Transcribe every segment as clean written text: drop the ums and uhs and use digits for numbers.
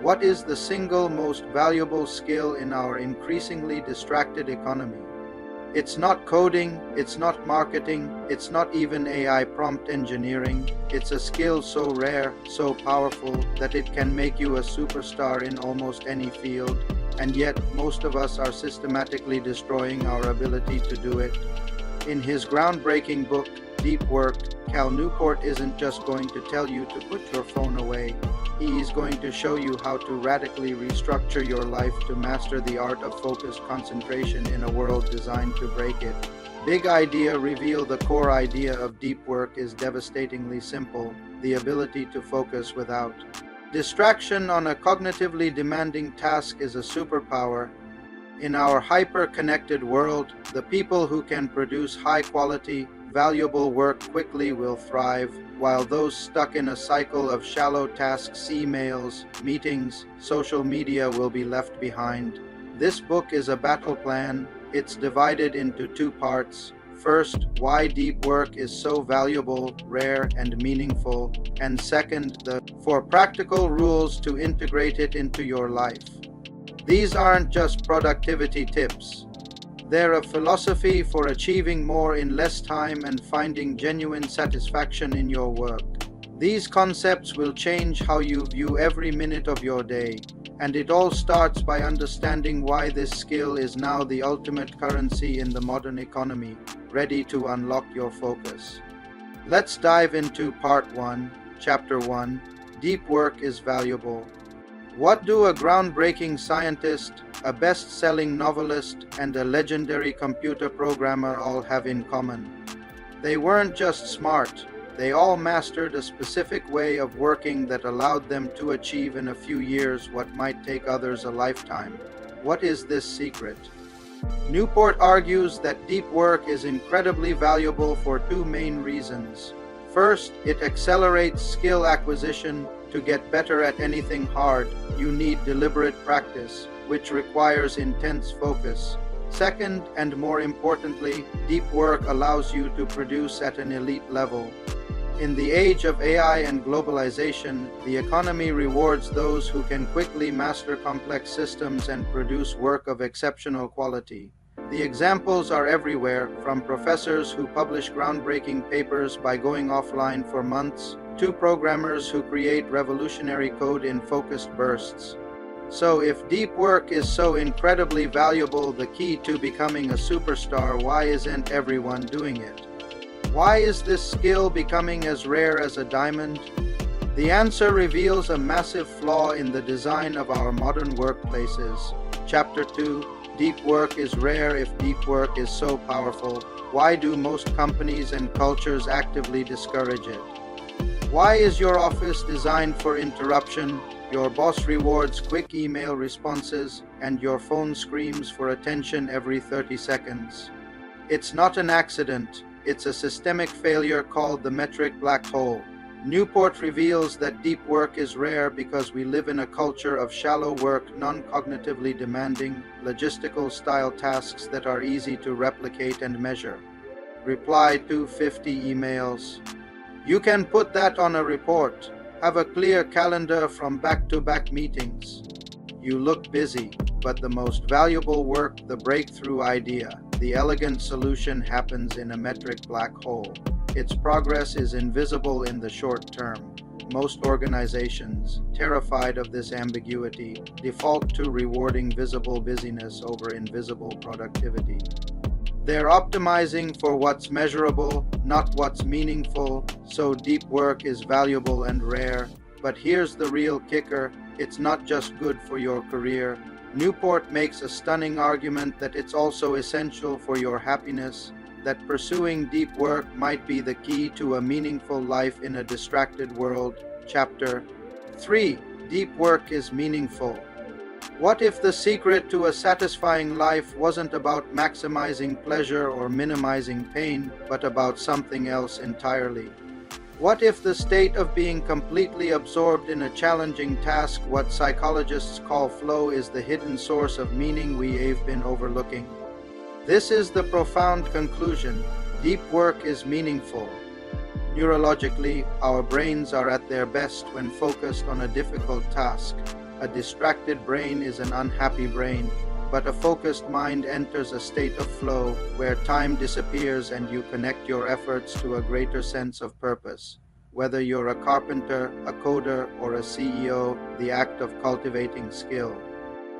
What is the single most valuable skill in our increasingly distracted economy? It's not coding, it's not marketing, it's not even AI prompt engineering. It's a skill so rare, so powerful, that it can make you a superstar in almost any field. And yet, most of us are systematically destroying our ability to do it. In his groundbreaking book, Deep Work, Cal Newport isn't just going to tell you to put your phone away. He is going to show you how to radically restructure your life to master the art of focused concentration in a world designed to break it. Big Idea reveal the core idea of deep work is devastatingly simple: the ability to focus without distraction on a cognitively demanding task is a superpower. In our hyper-connected world, the people who can produce high-quality, valuable work quickly will thrive, while those stuck in a cycle of shallow tasks, emails, meetings, social media will be left behind. This book is a battle plan. It's divided into two parts. First, why deep work is so valuable, rare, and meaningful, and second, the 4 practical rules to integrate it into your life. These aren't just productivity tips. They're a philosophy for achieving more in less time and finding genuine satisfaction in your work. These concepts will change how you view every minute of your day, and it all starts by understanding why this skill is now the ultimate currency in the modern economy, ready to unlock your focus. Let's dive into Part 1, Chapter 1, Deep Work is Valuable. What do a groundbreaking scientist, a best-selling novelist, and a legendary computer programmer all have in common? They weren't just smart, they all mastered a specific way of working that allowed them to achieve in a few years what might take others a lifetime. What is this secret? Newport argues that deep work is incredibly valuable for 2 main reasons. First, it accelerates skill acquisition. To get better at anything hard, you need deliberate practice, which requires intense focus. Second, and more importantly, deep work allows you to produce at an elite level. In the age of AI and globalization, the economy rewards those who can quickly master complex systems and produce work of exceptional quality. The examples are everywhere, from professors who publish groundbreaking papers by going offline for months, to programmers who create revolutionary code in focused bursts. So if deep work is so incredibly valuable, the key to becoming a superstar, why isn't everyone doing it? Why is this skill becoming as rare as a diamond? The answer reveals a massive flaw in the design of our modern workplaces. Chapter 2, Deep Work is Rare. If deep work is so powerful, why do most companies and cultures actively discourage it? Why is your office designed for interruption, your boss rewards quick email responses, and your phone screams for attention every 30 seconds? It's not an accident, it's a systemic failure called the metric black hole. Newport reveals that deep work is rare because we live in a culture of shallow work, non-cognitively demanding, logistical-style tasks that are easy to replicate and measure. Reply to 50 emails. You can put that on a report. Have a clear calendar from back-to-back meetings. You look busy, but the most valuable work, the breakthrough idea, the elegant solution happens in a metric black hole. Its progress is invisible in the short term. Most organizations, terrified of this ambiguity, default to rewarding visible busyness over invisible productivity. They're optimizing for what's measurable, not what's meaningful, so deep work is valuable and rare. But here's the real kicker: it's not just good for your career. Newport makes a stunning argument that it's also essential for your happiness, that pursuing deep work might be the key to a meaningful life in a distracted world. Chapter 3, Deep Work is Meaningful. What if the secret to a satisfying life wasn't about maximizing pleasure or minimizing pain, but about something else entirely? What if the state of being completely absorbed in a challenging task, what psychologists call flow, is the hidden source of meaning we've been overlooking? This is the profound conclusion. Deep work is meaningful. Neurologically, our brains are at their best when focused on a difficult task. A distracted brain is an unhappy brain, but a focused mind enters a state of flow where time disappears and you connect your efforts to a greater sense of purpose. Whether you're a carpenter, a coder, or a CEO, the act of cultivating skill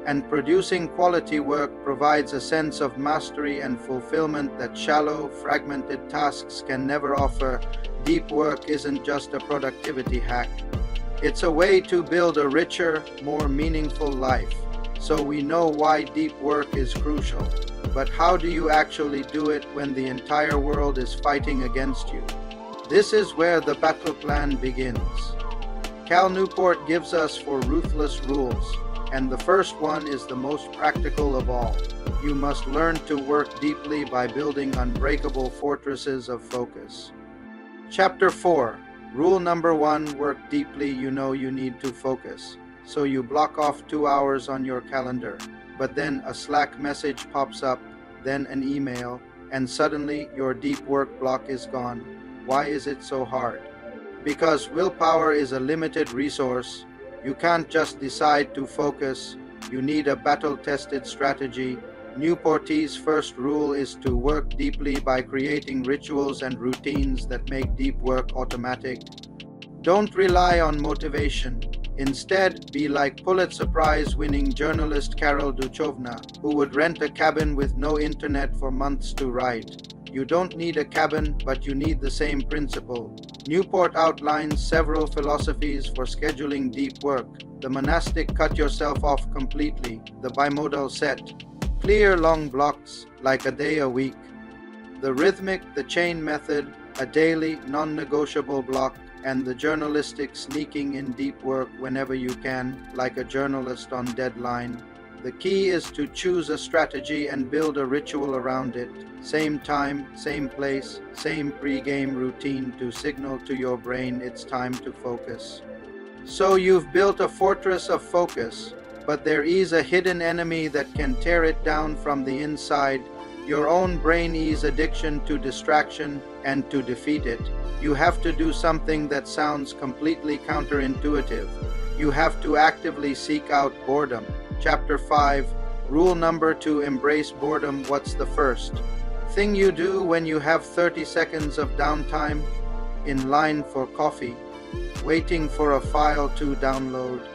and producing quality work provides a sense of mastery and fulfillment that shallow, fragmented tasks can never offer. Deep work isn't just a productivity hack. It's a way to build a richer, more meaningful life. So we know why deep work is crucial. But how do you actually do it when the entire world is fighting against you? This is where the battle plan begins. Cal Newport gives us 4 ruthless rules, and the first one is the most practical of all. You must learn to work deeply by building unbreakable fortresses of focus. Chapter 4. Rule number 1, work deeply. You know you need to focus. So you block off 2 hours on your calendar, but then a Slack message pops up, then an email, and suddenly your deep work block is gone. Why is it so hard? Because willpower is a limited resource. You can't just decide to focus. You need a battle-tested strategy. Newport's first rule is to work deeply by creating rituals and routines that make deep work automatic. Don't rely on motivation. Instead, be like Pulitzer Prize-winning journalist Carol Duchovna, who would rent a cabin with no internet for months to write. You don't need a cabin, but you need the same principle. Newport outlines several philosophies for scheduling deep work. The monastic cut yourself off completely, the bimodal set. Clear long blocks, like a day a week. The rhythmic, the chain method, a daily, non-negotiable block, and the journalistic sneaking in deep work whenever you can, like a journalist on deadline. The key is to choose a strategy and build a ritual around it. Same time, same place, same pre-game routine to signal to your brain it's time to focus. So you've built a fortress of focus, but there is a hidden enemy that can tear it down from the inside. Your own brain's addiction to distraction, and to defeat it, you have to do something that sounds completely counterintuitive. You have to actively seek out boredom. Chapter 5. Rule number 2, embrace boredom. What's the first thing you do when you have 30 seconds of downtime? In line for coffee, waiting for a file to download.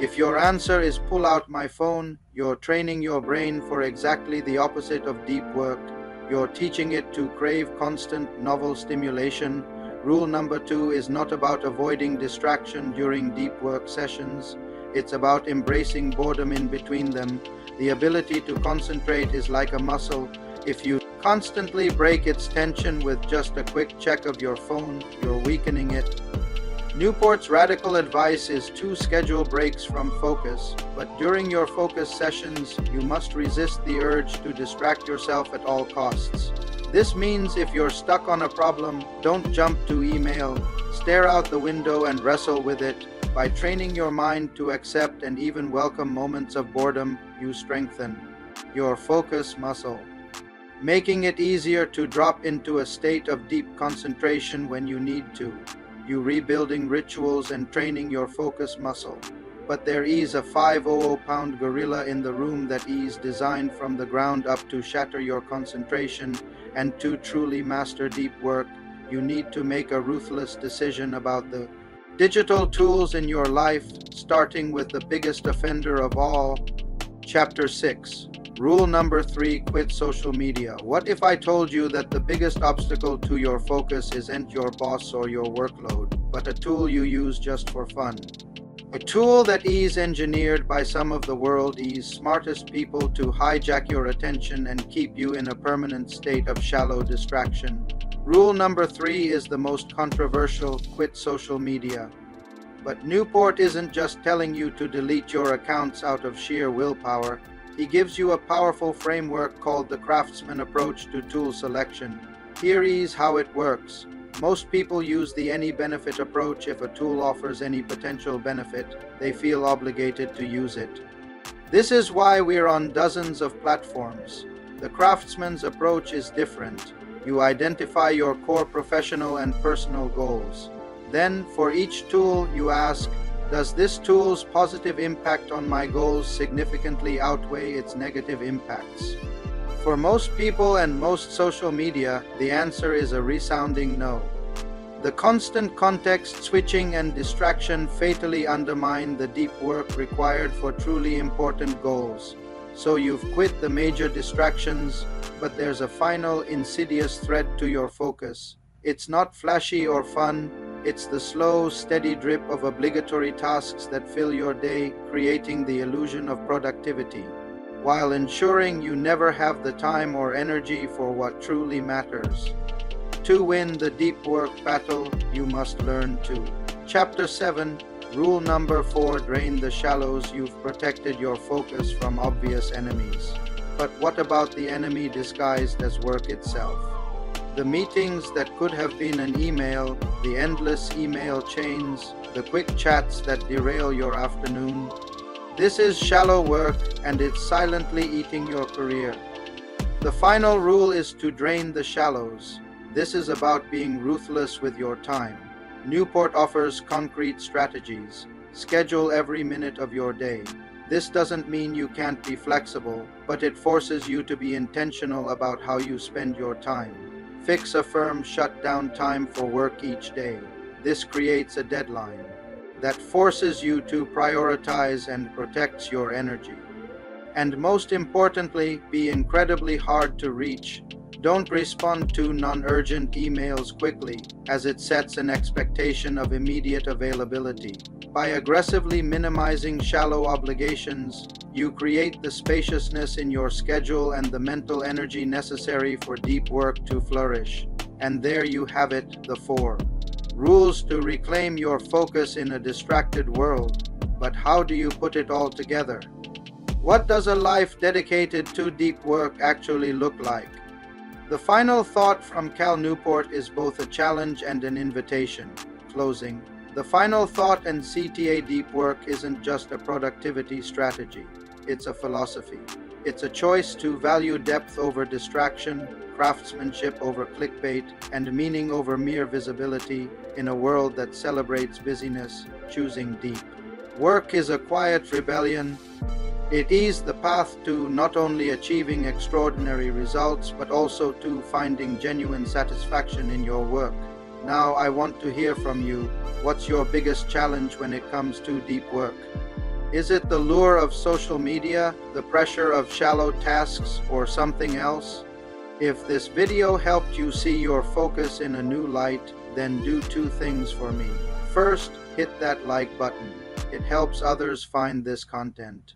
If your answer is pull out my phone, you're training your brain for exactly the opposite of deep work. You're teaching it to crave constant, novel stimulation. Rule number 2 is not about avoiding distraction during deep work sessions. It's about embracing boredom in between them. The ability to concentrate is like a muscle. If you constantly break its tension with just a quick check of your phone, you're weakening it. Newport's radical advice is to schedule breaks from focus, but during your focus sessions, you must resist the urge to distract yourself at all costs. This means if you're stuck on a problem, don't jump to email. Stare out the window and wrestle with it. By training your mind to accept and even welcome moments of boredom, you strengthen your focus muscle, making it easier to drop into a state of deep concentration when you need to. You rebuilding rituals and training your focus muscle. But there is a 500-pound gorilla in the room that is designed from the ground up to shatter your concentration, and to truly master deep work, you need to make a ruthless decision about the digital tools in your life, starting with the biggest offender of all. Chapter 6. Rule number 3, quit social media. What if I told you that the biggest obstacle to your focus isn't your boss or your workload, but a tool you use just for fun? A tool that is engineered by some of the world's smartest people to hijack your attention and keep you in a permanent state of shallow distraction. Rule number 3 is the most controversial: quit social media. But Newport isn't just telling you to delete your accounts out of sheer willpower. He gives you a powerful framework called the craftsman approach to tool selection. Here is how it works. Most people use the any benefit approach. If a tool offers any potential benefit, they feel obligated to use it. This is why we're on dozens of platforms. The craftsman's approach is different. You identify your core professional and personal goals. Then, for each tool, you ask, Does this tool's positive impact on my goals significantly outweigh its negative impacts? For most people and most social media, the answer is a resounding no. The constant context switching and distraction fatally undermine the deep work required for truly important goals. So you've quit the major distractions, but there's a final insidious threat to your focus. It's not flashy or fun. It's the slow, steady drip of obligatory tasks that fill your day, creating the illusion of productivity, while ensuring you never have the time or energy for what truly matters. To win the deep work battle, you must learn to. Chapter 7, Rule number 4, drain the shallows. You've protected your focus from obvious enemies. But what about the enemy disguised as work itself? The meetings that could have been an email, the endless email chains, the quick chats that derail your afternoon. This is shallow work, and it's silently eating your career. The final rule is to drain the shallows. This is about being ruthless with your time. Newport offers concrete strategies. Schedule every minute of your day. This doesn't mean you can't be flexible, but it forces you to be intentional about how you spend your time. Fix a firm shutdown time for work each day. This creates a deadline that forces you to prioritize and protects your energy. And most importantly, be incredibly hard to reach. Don't respond to non-urgent emails quickly, as it sets an expectation of immediate availability. By aggressively minimizing shallow obligations, you create the spaciousness in your schedule and the mental energy necessary for deep work to flourish. And there you have it, the 4 rules to reclaim your focus in a distracted world. But how do you put it all together? What does a life dedicated to deep work actually look like? The final thought from Cal Newport is both a challenge and an invitation. Closing. The final thought and CTA deep work isn't just a productivity strategy. It's a philosophy. It's a choice to value depth over distraction, craftsmanship over clickbait, and meaning over mere visibility in a world that celebrates busyness, choosing deep work is a quiet rebellion. It is the path to not only achieving extraordinary results, but also to finding genuine satisfaction in your work. Now I want to hear from you. What's your biggest challenge when it comes to deep work? Is it the lure of social media, the pressure of shallow tasks, or something else? If this video helped you see your focus in a new light, then do 2 things for me. First, hit that like button. It helps others find this content.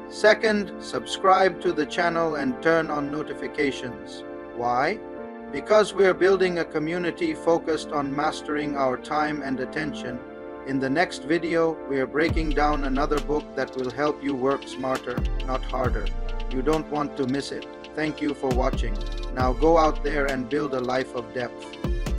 Second, subscribe to the channel and turn on notifications. Why? Because we're building a community focused on mastering our time and attention. In the next video, we are breaking down another book that will help you work smarter, not harder. You don't want to miss it. Thank you for watching. Now go out there and build a life of depth.